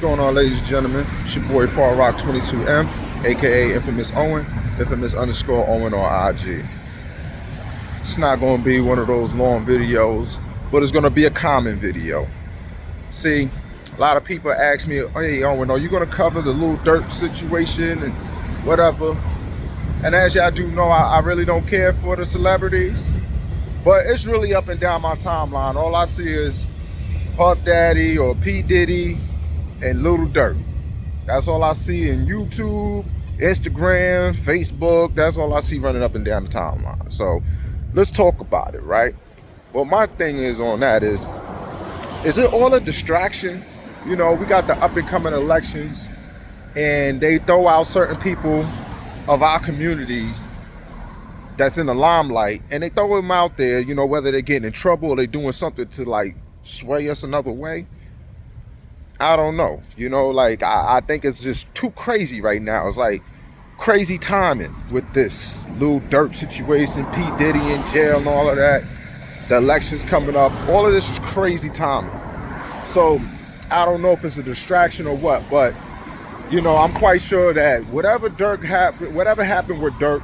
going on, ladies and gentlemen? It's your boy Far Rock 22M, aka Infamous Owen, Infamous_Owen on IG. It's not going to be one of those long videos, but it's going to be a common video. See, a lot of people ask me, hey Owen, are you going to cover the Lil Durk situation and whatever? And as y'all do know, I really don't care for the celebrities, but it's really up and down my timeline. All I see is Puff Daddy or P. Diddy and Lil Durk. That's all I see in YouTube, Instagram, Facebook. That's all I see running up and down the timeline. So let's talk about it, right? Well, my thing is on that is it all a distraction? You know, we got the up and coming elections and they throw out certain people of our communities that's in the limelight and they throw them out there, you know, whether they're getting in trouble or they're doing something to like sway us another way. I don't know. You know, like I think it's just too crazy right now. It's like crazy timing with this Lil Durk situation, P. Diddy in jail and all of that. The election's coming up. All of this is crazy timing. So I don't know if it's a distraction or what, but you know, I'm quite sure that whatever happened with Durk,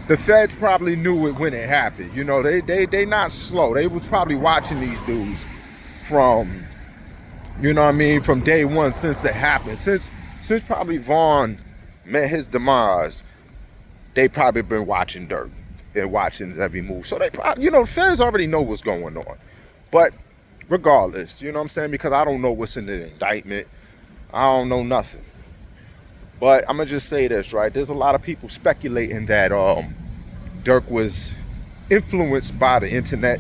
the feds probably knew it when it happened. You know, they not slow. They was probably watching these dudes from, you know what I mean, from day one since it happened. Since probably Vaughn met his demise, they probably been watching Durk and watching his every move. So they probably, you know, the feds already know what's going on. But regardless, you know what I'm saying? Because I don't know what's in the indictment. I don't know nothing. But I'm going to just say this, right? There's a lot of people speculating that Durk was influenced by the internet.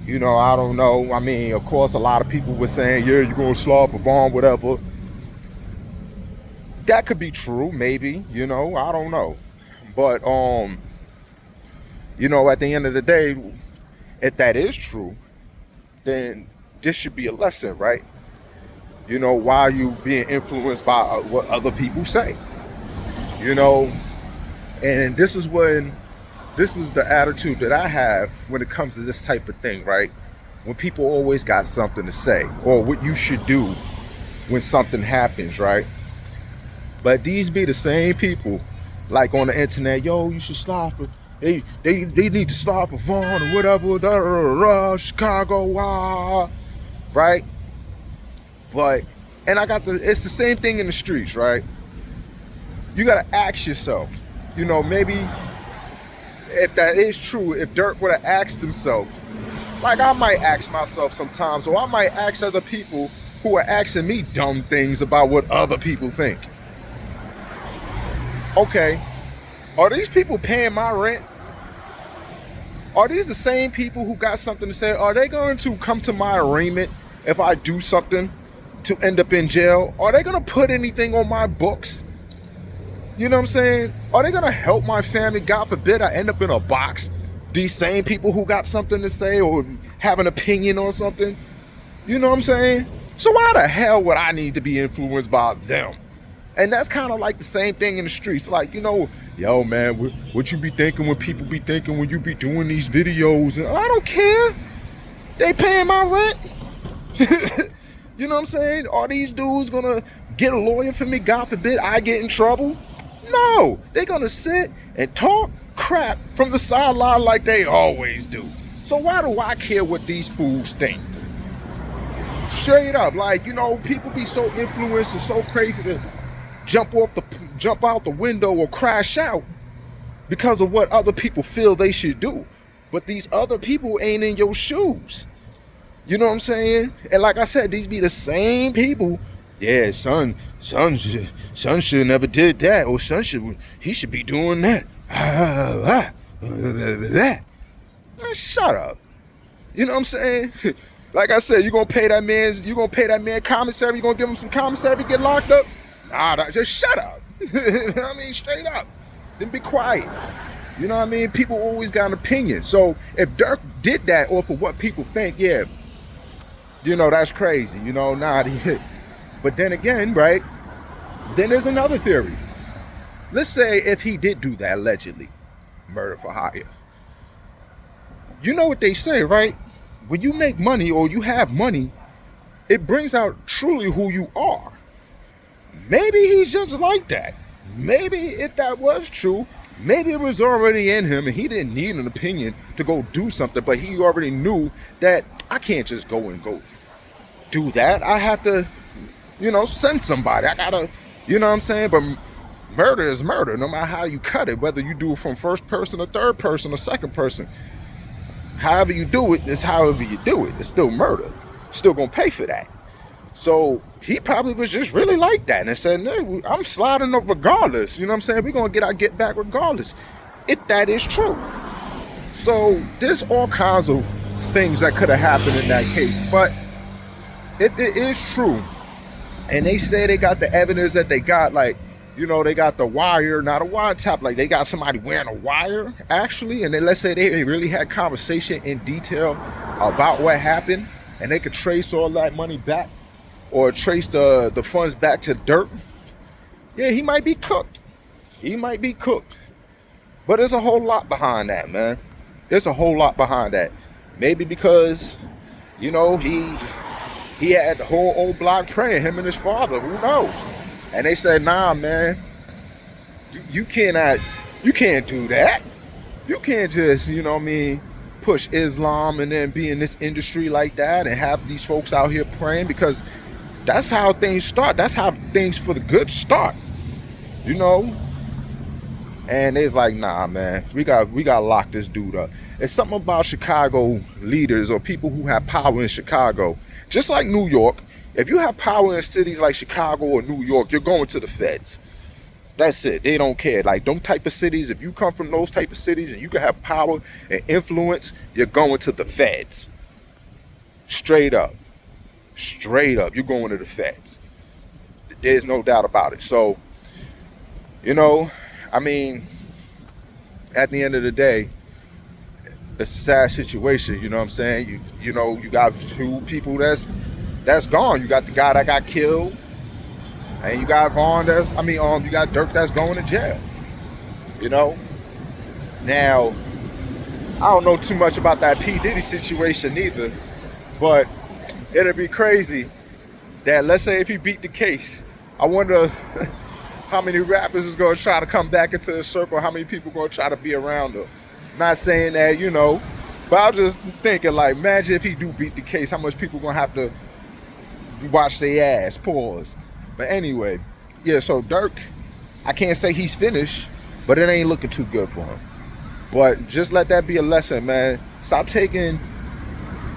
You know, I don't know. I mean, of course, a lot of people were saying, yeah, you're going to slide for Vaughn, whatever. That could be true, maybe. You know, I don't know. But, you know, at the end of the day, if that is true, then this should be a lesson, right? You know, why are you being influenced by what other people say? You know, and this is the attitude that I have when it comes to this type of thing, right? When people always got something to say or what you should do when something happens, right? But these be the same people, like on the internet, yo, you should slide for, they need to slide for Vaughn or whatever, Chicago, right? But, and it's the same thing in the streets, right? You gotta ask yourself, you know, maybe if that is true, if Durk would have asked himself, like I might ask myself sometimes, or I might ask other people who are asking me dumb things about what other people think. Okay, are these people paying my rent? Are these the same people who got something to say? Are they going to come to my arraignment if I do something to end up in jail? Are they gonna put anything on my books? You know what I'm saying? Are they gonna help my family? God forbid I end up in a box. These same people who got something to say or have an opinion on something. You know what I'm saying? So why the hell would I need to be influenced by them? And that's kind of like the same thing in the streets. Like, you know, yo man, what you be thinking when people be thinking when you be doing these videos? And I don't care. They paying my rent. You know what I'm saying? Are these dudes gonna get a lawyer for me? God forbid I get in trouble? No, they're gonna sit and talk crap from the sideline like they always do. So why do I care what these fools think? Straight up, like, you know, people be so influenced and so crazy to jump out the window or crash out because of what other people feel they should do. But these other people ain't in your shoes. You know what I'm saying? And like I said, these be the same people. Yeah, son should never did that, or he should be doing that. Man, shut up. You know what I'm saying? Like I said, you gonna pay that man commissary, you gonna give him some commissary, get locked up? Nah, just shut up. I mean, straight up. Then be quiet. You know what I mean? People always got an opinion. So if Durk did that, or for what people think, yeah, you know, that's crazy, you know, but then again, right, then there's another theory. Let's say if he did do that, allegedly, murder for hire. You know what they say, right? When you make money or you have money, it brings out truly who you are. maybe he's just like that. Maybe if that was true, maybe it was already in him and he didn't need an opinion to go do something, but he already knew that I can't just go do that. I have to, send somebody. I gotta, you know what I'm saying? But murder is murder, no matter how you cut it, whether you do it from first person or third person or second person. However you do it is however you do it. It's still murder. Still gonna pay for that. So he probably was just really like that and said, no, I'm sliding up regardless. You know what I'm saying? We're going to get our get back regardless, if that is true. So there's all kinds of things that could have happened in that case. But if it is true, and they say they got the evidence that they got, like, they got the wire, not a wiretap, like they got somebody wearing a wire, actually, and then let's say they really had conversation in detail about what happened, and they could trace all that money back, or trace the funds back to Durk, yeah, he might be cooked. He might be cooked. But there's a whole lot behind that, man. There's a whole lot behind that. Maybe because, he had the whole old block praying, him and his father, who knows? And they said, nah, man, you can't do that. You can't just, push Islam and then be in this industry like that and have these folks out here praying, because that's how things start. That's how things for the good start, And it's like, nah, man, we got to lock this dude up. It's something about Chicago leaders or people who have power in Chicago. Just like New York, if you have power in cities like Chicago or New York, you're going to the feds. That's it. They don't care. Like them type of cities, if you come from those type of cities and you can have power and influence, you're going to the feds. Straight up. You're going to the feds. There's no doubt about it. So, at the end of the day, it's a sad situation, you know what I'm saying? You got two people that's gone. You got the guy that got killed, and you got you got Durk that's going to jail. Now, I don't know too much about that P. Diddy situation either, but it'd be crazy that, let's say if he beat the case, I wonder how many rappers is going to try to come back into the circle, how many people going to try to be around him. Not saying that, but I was just thinking, like, imagine if he do beat the case, how much people going to have to watch their ass, pause. But anyway, yeah, so Durk, I can't say he's finished, but it ain't looking too good for him. But just let that be a lesson, man. Stop taking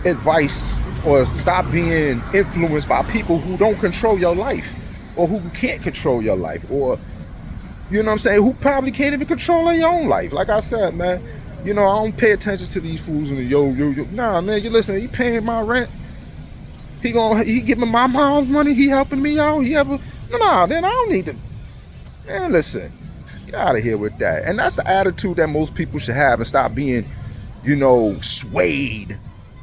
advice or stop being influenced by people who don't control your life, or who can't control your life, or, who probably can't even control your own life. Like I said, man, I don't pay attention to these fools and the yo. Nah, man, you listen, he paying my rent. He giving my mom's money, he helping me out. Then I don't need to. Man, listen, get out of here with that. And that's the attitude that most people should have, and stop being, swayed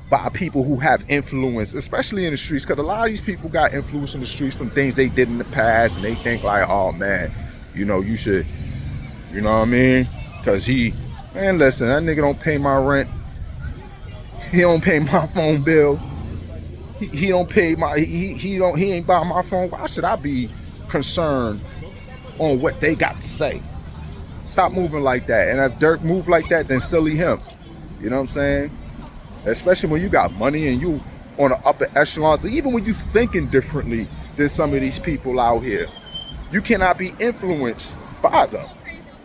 by people who have influence, especially in the streets, because a lot of these people got influence in the streets from things they did in the past, and they think like, oh man, you should, because man, listen, that nigga don't pay my rent, he don't pay my phone bill, he don't pay my, he ain't buy my phone. Why should I be concerned on what they got to say? Stop moving like that. And if Durk move like that, then silly him. You know what I'm saying? Especially when you got money and you on the upper echelons, even when you thinking differently than some of these people out here, you cannot be influenced by them.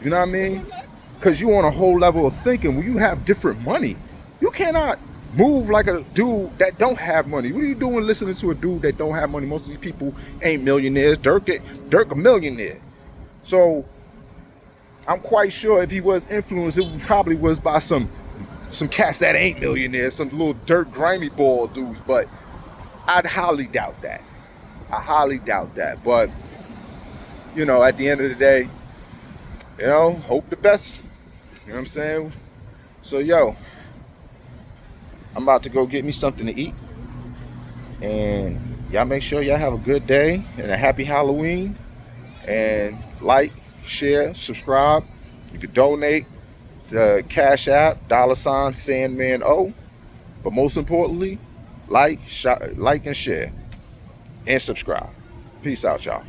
You know what I mean? Because you on a whole level of thinking. When you have different money, you cannot move like a dude that don't have money. What are you doing listening to a dude that don't have money? Most of these people ain't millionaires. Durk a millionaire. So I'm quite sure if he was influenced, it probably was by some cats that ain't millionaires, some little dirt grimy ball dudes, but I'd highly doubt that. But at the end of the day, hope the best. You know what I'm saying? So I'm about to go get me something to eat, and y'all make sure y'all have a good day and a happy Halloween, and like, share, subscribe. You can donate to Cash App, $Sandman0. But most importantly, like and share, and subscribe. Peace out, y'all.